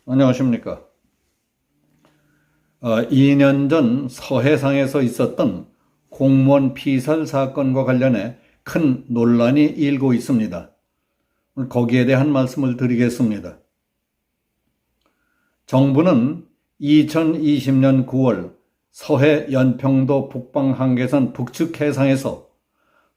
안녕하십니까. 2년 전 서해상에서 있었던 공무원 피살 사건과 관련해 큰 논란이 일고 있습니다. 거기에 대한 말씀을 드리겠습니다. 정부는 2020년 9월 서해 연평도 북방한계선 북측 해상에서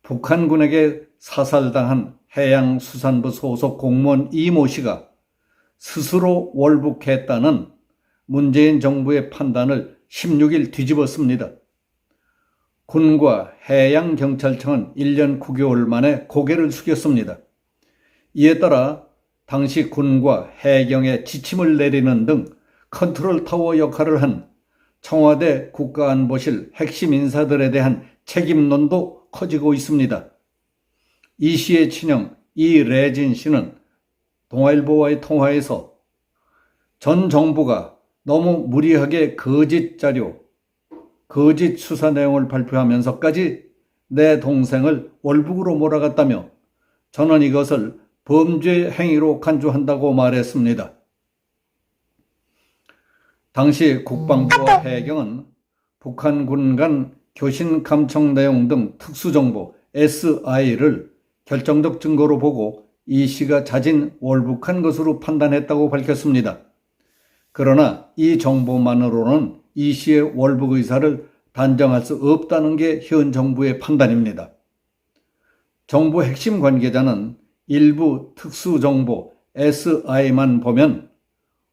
북한군에게 사살당한 해양수산부 소속 공무원 이모 씨가 스스로 월북했다는 문재인 정부의 판단을 16일 뒤집었습니다. 군과 해양경찰청은 1년 9개월 만에 고개를 숙였습니다. 이에 따라 당시 군과 해경에 지침을 내리는 등 컨트롤 타워 역할을 한 청와대 국가안보실 핵심 인사들에 대한 책임론도 커지고 있습니다. 이 씨의 친형 이래진 씨는 동아일보와의 통화에서 전 정부가 너무 무리하게 거짓 자료, 거짓 수사 내용을 발표하면서까지 내 동생을 월북으로 몰아갔다며 저는 이것을 범죄 행위로 간주한다고 말했습니다. 당시 국방부와 해경은 북한군 간 교신 감청 내용 등 특수정보 SI를 결정적 증거로 보고 이 씨가 자진 월북한 것으로 판단했다고 밝혔습니다. 그러나 이 정보만으로는 이 씨의 월북 의사를 단정할 수 없다는 게 현 정부의 판단입니다. 정부 핵심 관계자는 일부 특수정보 SI만 보면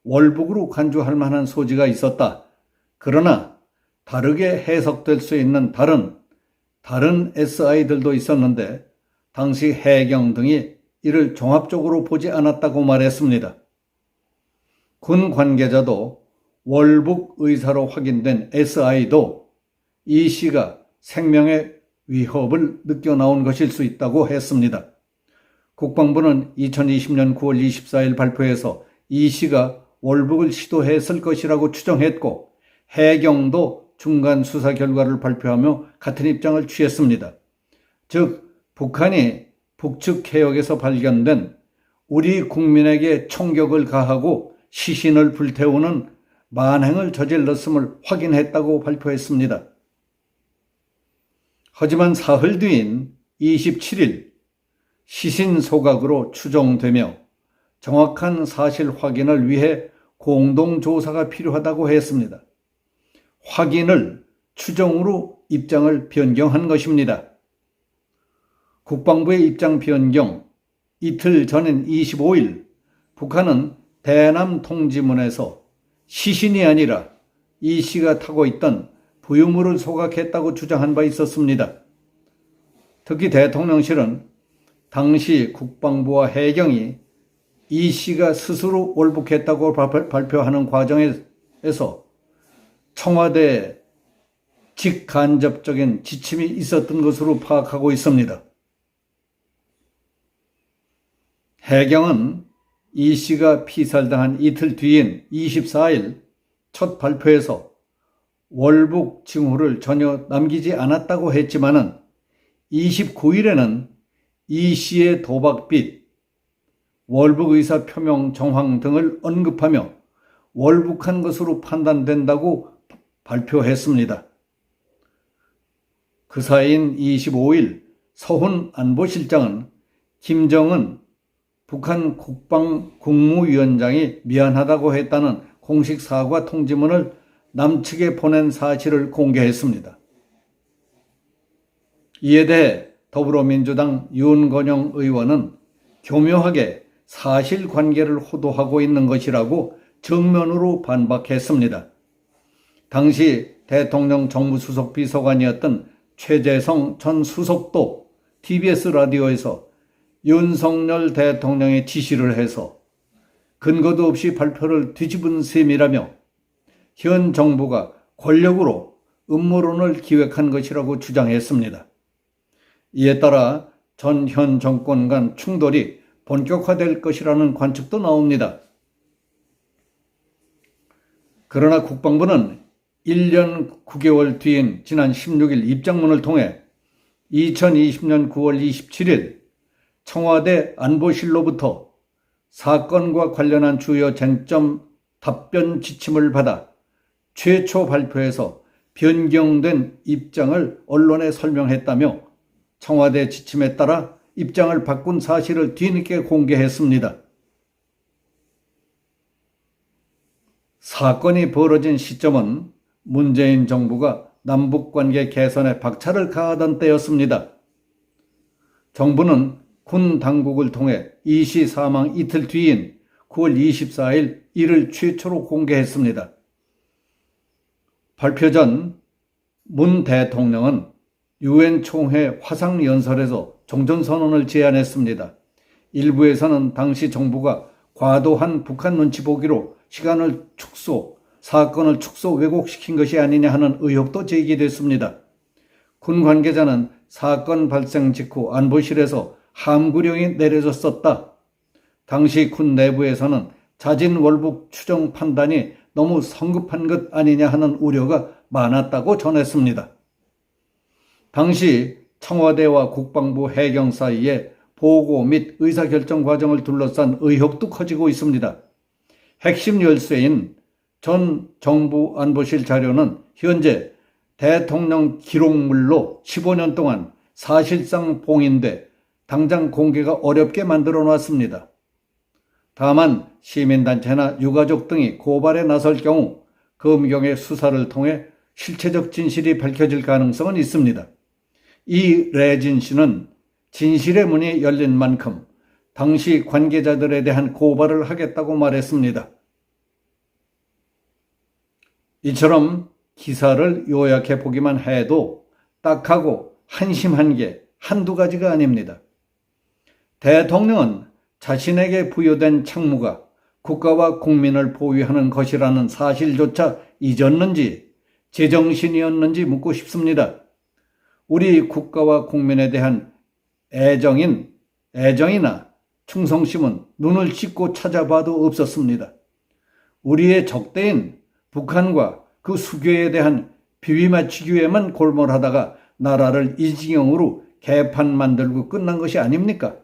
월북으로 간주할 만한 소지가 있었다. 그러나 다르게 해석될 수 있는 다른 SI들도 있었는데 당시 해경 등이 이를 종합적으로 보지 않았다고 말했습니다. 군 관계자도 월북 의사로 확인된 SI도 이 씨가 생명의 위협을 느껴 나온 것일 수 있다고 했습니다. 국방부는 2020년 9월 24일 발표에서 이 씨가 월북을 시도했을 것이라고 추정했고 해경도 중간 수사 결과를 발표하며 같은 입장을 취했습니다. 즉 북한이 북측 해역에서 발견된 우리 국민에게 총격을 가하고 시신을 불태우는 만행을 저질렀음을 확인했다고 발표했습니다. 하지만 사흘 뒤인 27일 시신 소각으로 추정되며 정확한 사실 확인을 위해 공동조사가 필요하다고 했습니다. 확인을 추정으로 입장을 변경한 것입니다. 국방부의 입장 변경 이틀 전인 25일 북한은 대남 통지문에서 시신이 아니라 이 씨가 타고 있던 부유물을 소각했다고 주장한 바 있었습니다. 특히 대통령실은 당시 국방부와 해경이 이 씨가 스스로 월북했다고 발표하는 과정에서 청와대에 직간접적인 지침이 있었던 것으로 파악하고 있습니다. 해경은 이 씨가 피살당한 이틀 뒤인 24일 첫 발표에서 월북 징후를 전혀 남기지 않았다고 했지만은 29일에는 이 씨의 도박빚, 월북 의사 표명 정황 등을 언급하며 월북한 것으로 판단된다고 발표했습니다. 그 사이인 25일 서훈 안보실장은 김정은 북한 국방국무위원장이 미안하다고 했다는 공식 사과 통지문을 남측에 보낸 사실을 공개했습니다. 이에 대해 더불어민주당 윤건영 의원은 교묘하게 사실관계를 호도하고 있는 것이라고 정면으로 반박했습니다. 당시 대통령 정무수석 비서관이었던 최재성 전 수석도 TBS 라디오에서 윤석열 대통령의 지시를 해서 근거도 없이 발표를 뒤집은 셈이라며 현 정부가 권력으로 음모론을 기획한 것이라고 주장했습니다. 이에 따라 전 정권 간 충돌이 본격화될 것이라는 관측도 나옵니다. 그러나 국방부는 1년 9개월 뒤인 지난 16일 입장문을 통해 2020년 9월 27일 청와대 안보실로부터 사건과 관련한 주요 쟁점 답변 지침을 받아 최초 발표해서 변경된 입장을 언론에 설명했다며 청와대 지침에 따라 입장을 바꾼 사실을 뒤늦게 공개했습니다. 사건이 벌어진 시점은 문재인 정부가 남북관계 개선에 박차를 가하던 때였습니다. 정부는 군 당국을 통해 이 씨 사망 이틀 뒤인 9월 24일 이를 최초로 공개했습니다. 발표 전 문 대통령은 유엔 총회 화상연설에서 종전선언을 제안했습니다. 일부에서는 당시 정부가 과도한 북한 눈치 보기로 시간을 사건을 축소 왜곡시킨 것이 아니냐 하는 의혹도 제기됐습니다. 군 관계자는 사건 발생 직후 안보실에서 함구령이 내려졌었다. 당시 군 내부에서는 자진월북 추정 판단이 너무 성급한 것 아니냐 하는 우려가 많았다고 전했습니다. 당시 청와대와 국방부 해경 사이에 보고 및 의사결정 과정을 둘러싼 의혹도 커지고 있습니다. 핵심 열쇠인 전 정부 안보실 자료는 현재 대통령 기록물로 15년 동안 사실상 봉인돼 당장 공개가 어렵게 만들어 놨습니다. 다만 시민단체나 유가족 등이 고발에 나설 경우 검경의 수사를 통해 실체적 진실이 밝혀질 가능성은 있습니다. 이 레진 씨는 진실의 문이 열린 만큼 당시 관계자들에 대한 고발을 하겠다고 말했습니다. 이처럼 기사를 요약해 보기만 해도 딱하고 한심한 게 한두 가지가 아닙니다. 대통령은 자신에게 부여된 책무가 국가와 국민을 보위하는 것이라는 사실조차 잊었는지 제정신이었는지 묻고 싶습니다. 우리 국가와 국민에 대한 애정이나 충성심은 눈을 씻고 찾아봐도 없었습니다. 우리의 적대인 북한과 그 수교에 대한 비위 맞추기 위해만 골몰하다가 나라를 이 지경으로 개판 만들고 끝난 것이 아닙니까?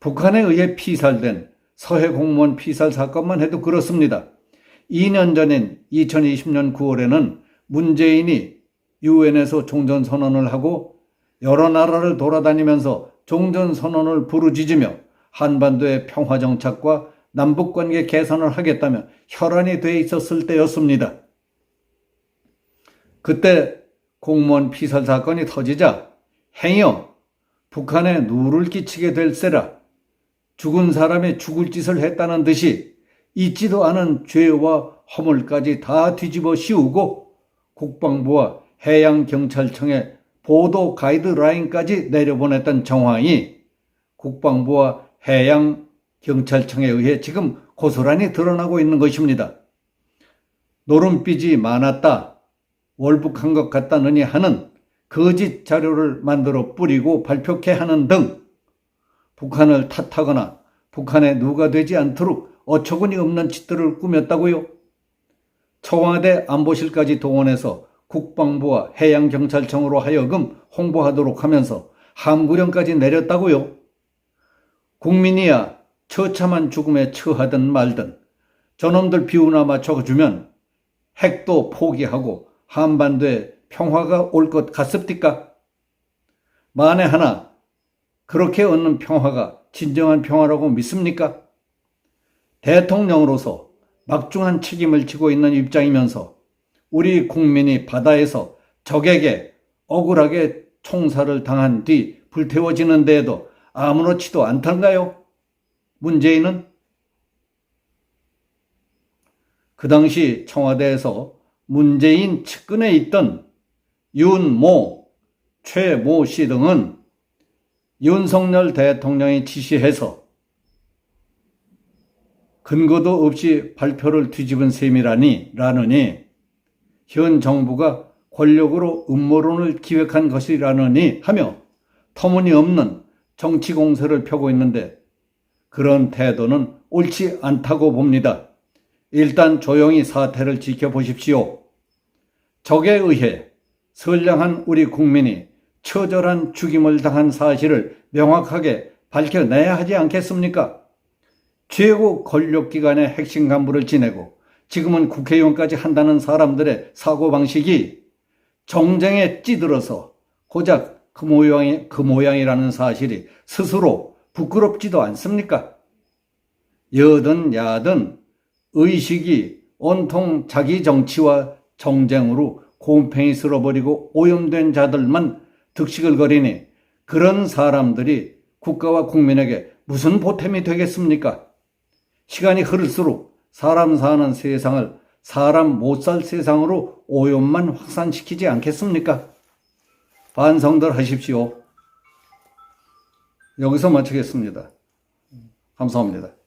북한에 의해 피살된 서해 공무원 피살 사건만 해도 그렇습니다. 2년 전인 2020년 9월에는 문재인이 유엔에서 종전선언을 하고 여러 나라를 돌아다니면서 종전선언을 부르짖으며 한반도의 평화정착과 남북관계 개선을 하겠다며 혈안이 돼 있었을 때였습니다. 그때 공무원 피살 사건이 터지자 행여 북한에 누를 끼치게 될세라 죽은 사람이 죽을 짓을 했다는 듯이 있지도 않은 죄와 허물까지 다 뒤집어 씌우고 국방부와 해양경찰청에 보도 가이드라인까지 내려보냈던 정황이 국방부와 해양경찰청에 의해 지금 고스란히 드러나고 있는 것입니다. 노름빚이 많았다, 월북한 것 같다느니 하는 거짓 자료를 만들어 뿌리고 발표케 하는 등 북한을 탓하거나 북한에 누가 되지 않도록 어처구니 없는 짓들을 꾸몄다고요? 청와대 안보실까지 동원해서 국방부와 해양경찰청으로 하여금 홍보하도록 하면서 함구령까지 내렸다고요? 국민이야 처참한 죽음에 처하든 말든 저놈들 비우나 맞춰주면 핵도 포기하고 한반도에 평화가 올 것 같습니까? 만에 하나 그렇게 얻는 평화가 진정한 평화라고 믿습니까? 대통령으로서 막중한 책임을 지고 있는 입장이면서 우리 국민이 바다에서 적에게 억울하게 총살을 당한 뒤 불태워지는 데에도 아무렇지도 않던가요? 문재인은? 그 당시 청와대에서 문재인 측근에 있던 윤모, 최모 씨 등은 윤석열 대통령이 지시해서 근거도 없이 발표를 뒤집은 셈이라느니 현 정부가 권력으로 음모론을 기획한 것이라느니 하며 터무니없는 정치 공세를 펴고 있는데 그런 태도는 옳지 않다고 봅니다. 일단 조용히 사태를 지켜보십시오. 적에 의해 선량한 우리 국민이 처절한 죽임을 당한 사실을 명확하게 밝혀내야 하지 않겠습니까? 최고 권력기관의 핵심 간부를 지내고 지금은 국회의원까지 한다는 사람들의 사고방식이 정쟁에 찌들어서 고작 그 모양이라는 사실이 스스로 부끄럽지도 않습니까? 여든 야든 의식이 온통 자기 정치와 정쟁으로 곰팡이 쓸어버리고 오염된 자들만 득식을 거리니 그런 사람들이 국가와 국민에게 무슨 보탬이 되겠습니까? 시간이 흐를수록 사람 사는 세상을 사람 못 살 세상으로 오염만 확산시키지 않겠습니까? 반성들 하십시오. 여기서 마치겠습니다. 감사합니다.